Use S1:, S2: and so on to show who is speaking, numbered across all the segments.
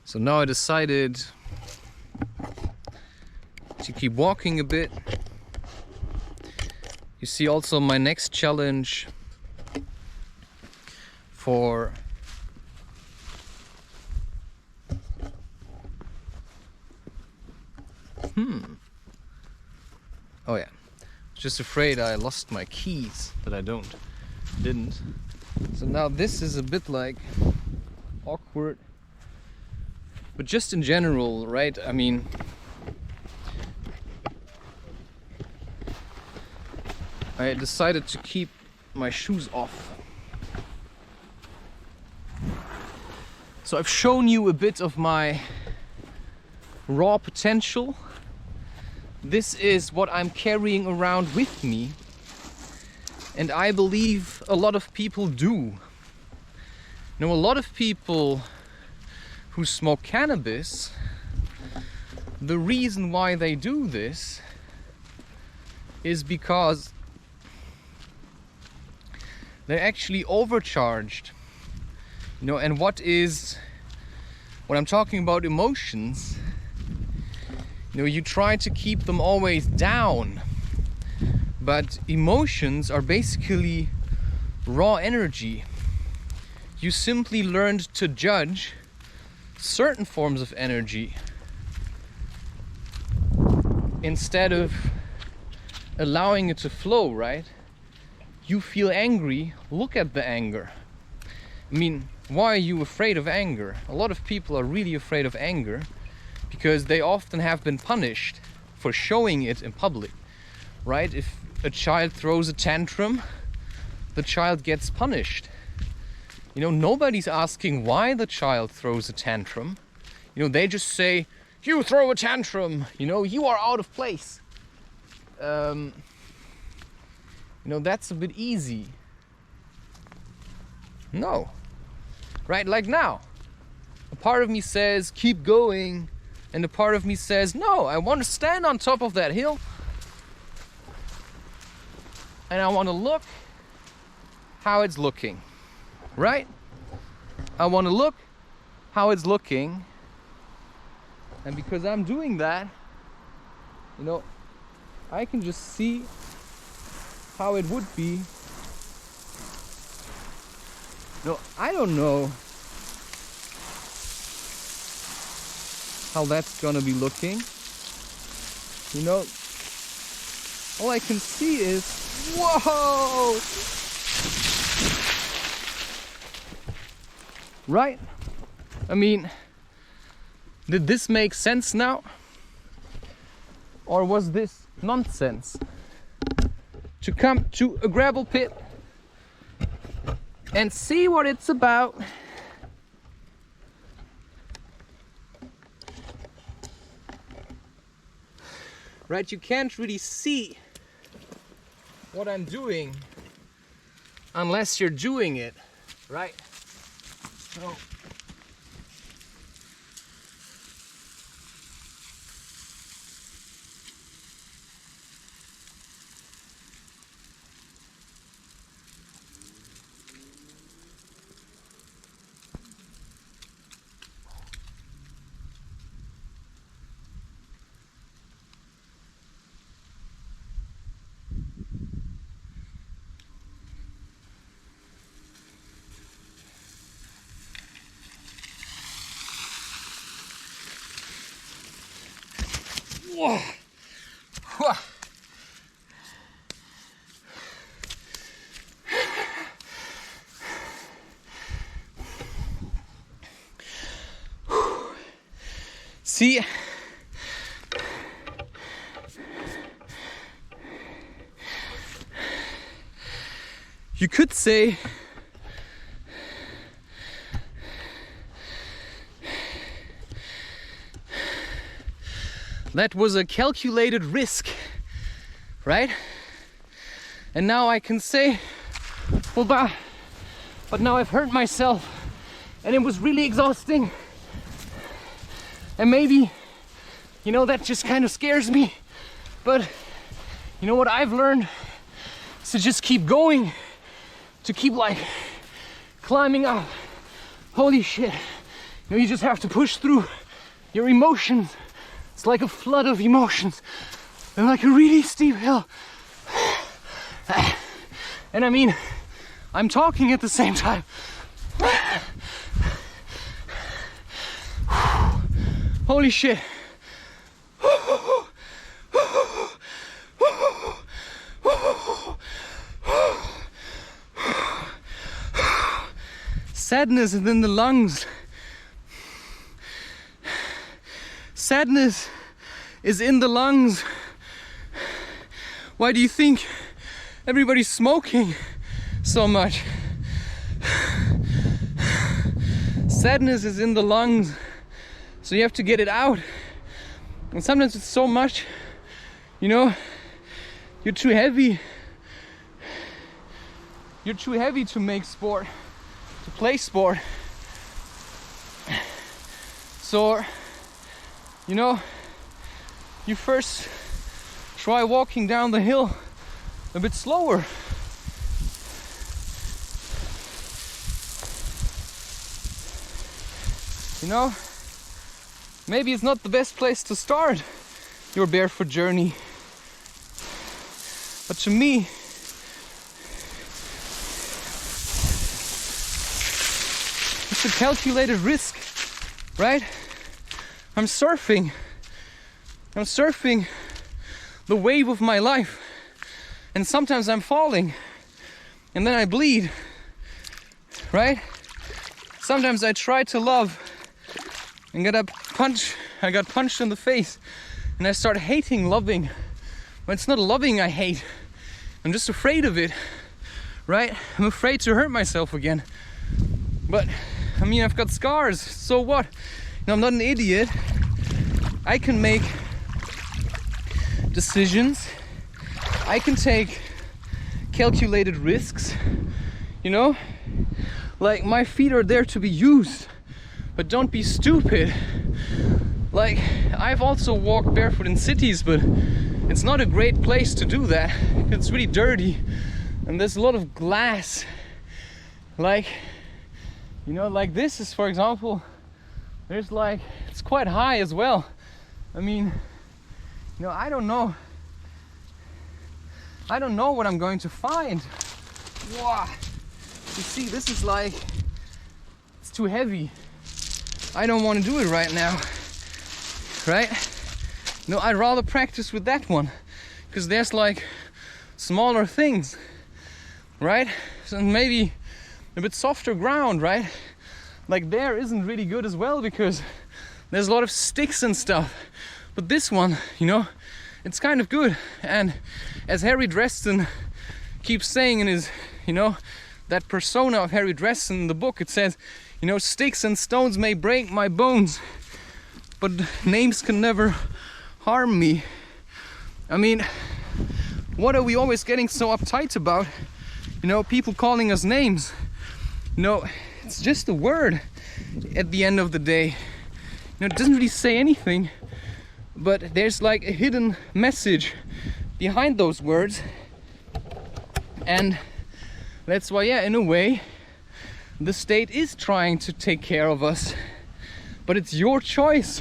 S1: So now I decided to keep walking a bit. You see also my next challenge for oh yeah, just afraid I lost my keys, that I didn't. So now this is a bit like awkward, but just in general, right? I mean, I decided to keep my shoes off. So I've shown you a bit of my raw potential. This is what I'm carrying around with me, and I believe a lot of people do. A lot of people who smoke cannabis, the reason why they do this is because they're actually overcharged. And what I'm talking about emotions, you try to keep them always down, but emotions are basically raw energy. You simply learned to judge certain forms of energy instead of allowing it to flow, right? You feel angry, look at the anger. I mean, why are you afraid of anger? A lot of people are really afraid of anger because they often have been punished for showing it in public, right? If a child throws a tantrum, the child gets punished. Nobody's asking why the child throws a tantrum. They just say, you throw a tantrum, you are out of place. That's a bit easy. No. Right, like now. A part of me says, keep going. And a part of me says, no, I want to stand on top of that hill. And I want to look how it's looking. Right? I want to look how it's looking. And because I'm doing that, I can just see how it would be. I don't know how that's gonna be looking. All I can see is, whoa! Right? I mean, did this make sense now? Or was this nonsense? To come to a gravel pit and see what it's about. Right, you can't really see what I'm doing unless you're doing it, right? So whoa. Whoa. See, you could say that was a calculated risk, right? And now I can say, well, but now I've hurt myself and it was really exhausting. And maybe, that just kind of scares me. But what I've learned is to just keep going, to keep climbing up Holy shit. You know, you just have to push through your emotions. It's like a flood of emotions. And like a really steep hill. And I mean, I'm talking at the same time. Holy shit. Sadness is in the lungs. Sadness is in the lungs. Why do you think everybody's smoking so much? Sadness is in the lungs, so you have to get it out. And sometimes it's so much, you know, you're too heavy. You're too heavy to make sport, to play sport. So, you know, you first try walking down the hill a bit slower. You know, maybe it's not the best place to start your barefoot journey. But to me, it's a calculated risk, right? I'm surfing the wave of my life, and sometimes I'm falling and then I bleed, right? Sometimes I try to love and I got punched in the face and I start hating loving. But it's not loving I hate, I'm just afraid of it, right? I'm afraid to hurt myself again. But I mean, I've got scars, so what? You know, I'm not an idiot. I can make decisions. I can take calculated risks, you know? Like, my feet are there to be used, but don't be stupid. Like, I've also walked barefoot in cities, but it's not a great place to do that. It's really dirty and there's a lot of glass. Like, you know, like this is, for example, there's like, it's quite high as well. I mean, you know, I don't know what I'm going to find. Wow. You see, this is like, it's too heavy. I don't want to do it right now, right? No, I'd rather practice with that one, because there's like smaller things, right? So maybe a bit softer ground, right? Like there isn't really good as well, because there's a lot of sticks and stuff. But this one, you know, it's kind of good. And as Harry Dresden keeps saying in his, you know, that persona of Harry Dresden in the book, it says, you know, sticks and stones may break my bones, but names can never harm me. I mean, what are we always getting so uptight about? You know, people calling us names. You know, it's just a word at the end of the day. You know, it doesn't really say anything, but there's like a hidden message behind those words. And that's why, yeah, in a way, the state is trying to take care of us. But it's your choice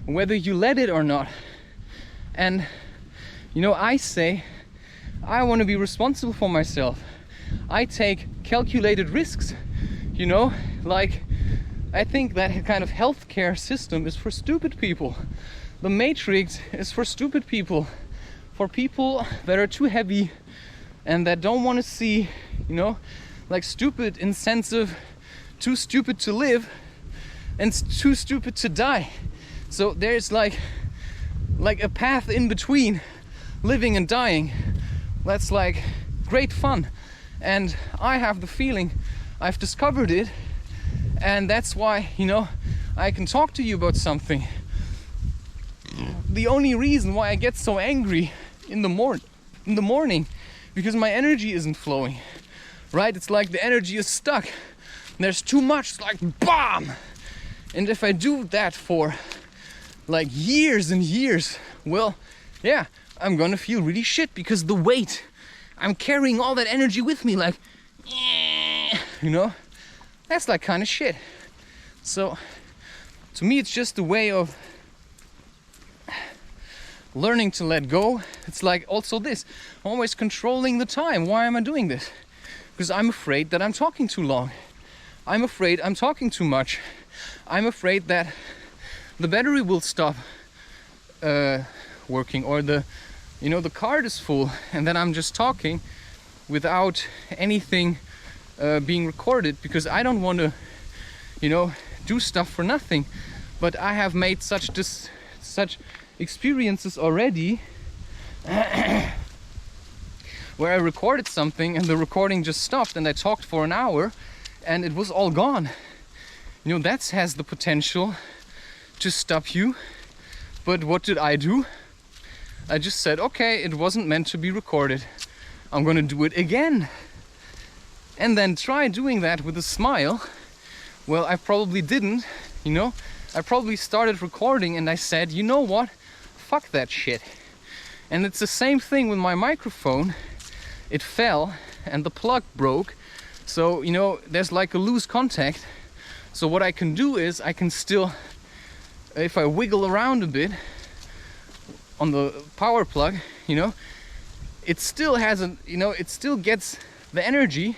S1: whether you let it or not. And, you know, I say, I want to be responsible for myself. I take calculated risks, you know, like, I think that kind of healthcare system is for stupid people. The Matrix is for stupid people, for people that are too heavy and that don't want to see, you know, like stupid in sense of too stupid to live and too stupid to die. So there's like a path in between living and dying. That's like great fun. And I have the feeling I've discovered it. And that's why, you know, I can talk to you about something. The only reason why I get so angry in the morning, because my energy isn't flowing, right? It's like the energy is stuck. There's too much, it's like BAM! And if I do that for like years and years, well, yeah, I'm gonna feel really shit, because the weight, I'm carrying all that energy with me, like, you know? That's like kind of shit. So to me, it's just a way of learning to let go. It's like also this, I'm always controlling the time. Why am I doing this? Because I'm afraid that I'm talking too long. I'm afraid I'm talking too much. I'm afraid that the battery will stop working, or the card is full, and then I'm just talking without anything being recorded, because I don't want to do stuff for nothing. But I have made such experiences already where I recorded something and the recording just stopped and I talked for an hour and it was all gone. That has the potential to stop you. But what did I do? I just said, okay, it wasn't meant to be recorded. I'm gonna do it again. And then try doing that with a smile. Well, I probably didn't, I probably started recording and I said, you know what? Fuck that shit. And it's the same thing with my microphone. It fell and the plug broke. So, there's like a loose contact. So what I can do is I can still, if I wiggle around a bit on the power plug, it still has it still gets the energy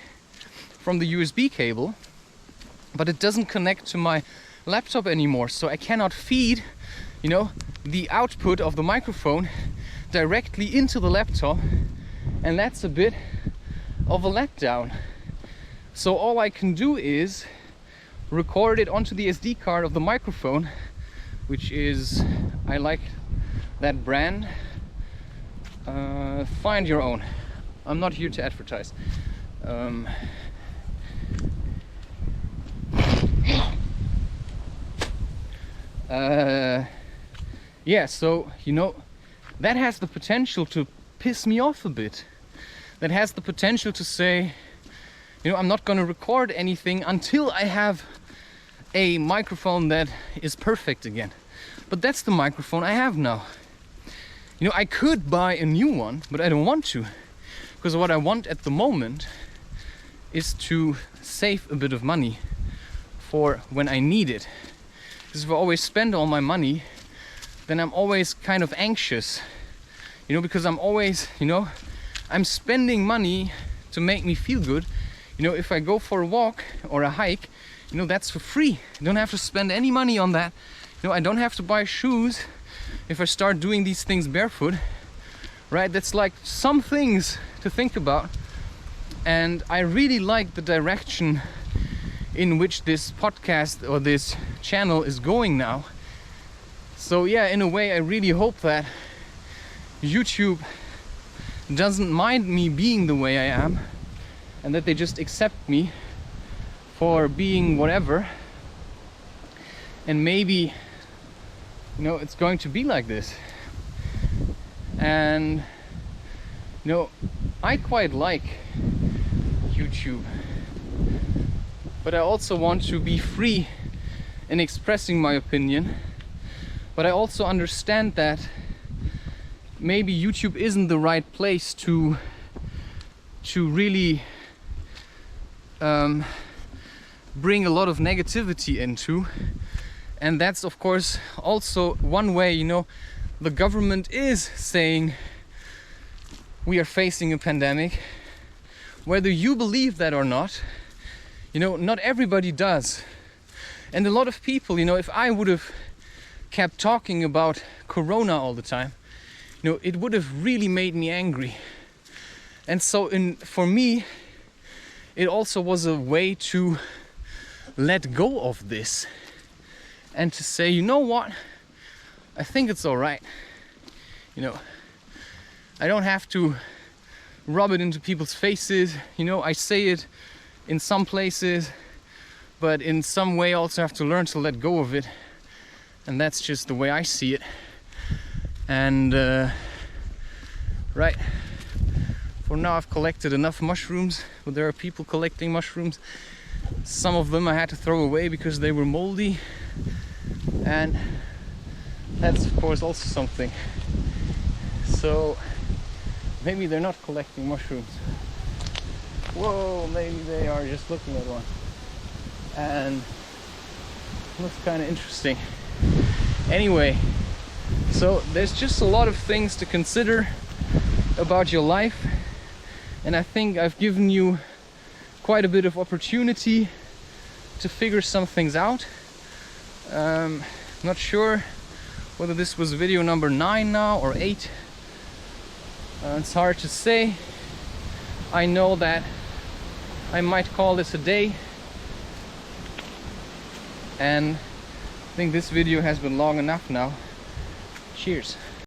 S1: from the USB cable, but it doesn't connect to my laptop anymore. So I cannot feed, the output of the microphone directly into the laptop, and that's a bit of a letdown. So all I can do is record it onto the SD card of the microphone, which is, I like that brand. Find your own. I'm not here to advertise. Yeah, so that has the potential to piss me off a bit. That has the potential to say, I'm not going to record anything until I have a microphone that is perfect again. But that's the microphone I have now. I could buy a new one, but I don't want to, because what I want at the moment is to save a bit of money for when I need it. Because if I always spend all my money, then I'm always kind of anxious, because I'm always, I'm spending money to make me feel good. If I go for a walk or a hike, that's for free. I don't have to spend any money on that. I don't have to buy shoes if I start doing these things barefoot, right? That's like some things to think about. And I really like the direction in which this podcast or this channel is going now. So yeah, in a way, I really hope that YouTube doesn't mind me being the way I am, and that they just accept me for being whatever. And maybe, it's going to be like this. And, I quite like YouTube. But I also want to be free in expressing my opinion. But I also understand that maybe YouTube isn't the right place to really bring a lot of negativity into. And that's of course also one way, the government is saying we are facing a pandemic. Whether you believe that or not, not everybody does. And a lot of people, if I would have kept talking about Corona all the time, it would have really made me angry. And so for me, it also was a way to let go of this and to say, you know what, I think it's all right. I don't have to rub it into people's faces. I say it in some places, but in some way I also have to learn to let go of it. And that's just the way I see it. And right, for now I've collected enough mushrooms, but there are people collecting mushrooms. Some of them I had to throw away because they were moldy, and that's of course also something. So maybe they're not collecting mushrooms. Whoa, maybe they are just looking at one. and it looks kind of interesting. Anyway, so there's just a lot of things to consider about your life, and I think I've given you quite a bit of opportunity to figure some things out. Not sure whether this was video number 9 now or 8. It's hard to say. I know that I might call this a day, and I think this video has been long enough now. Cheers.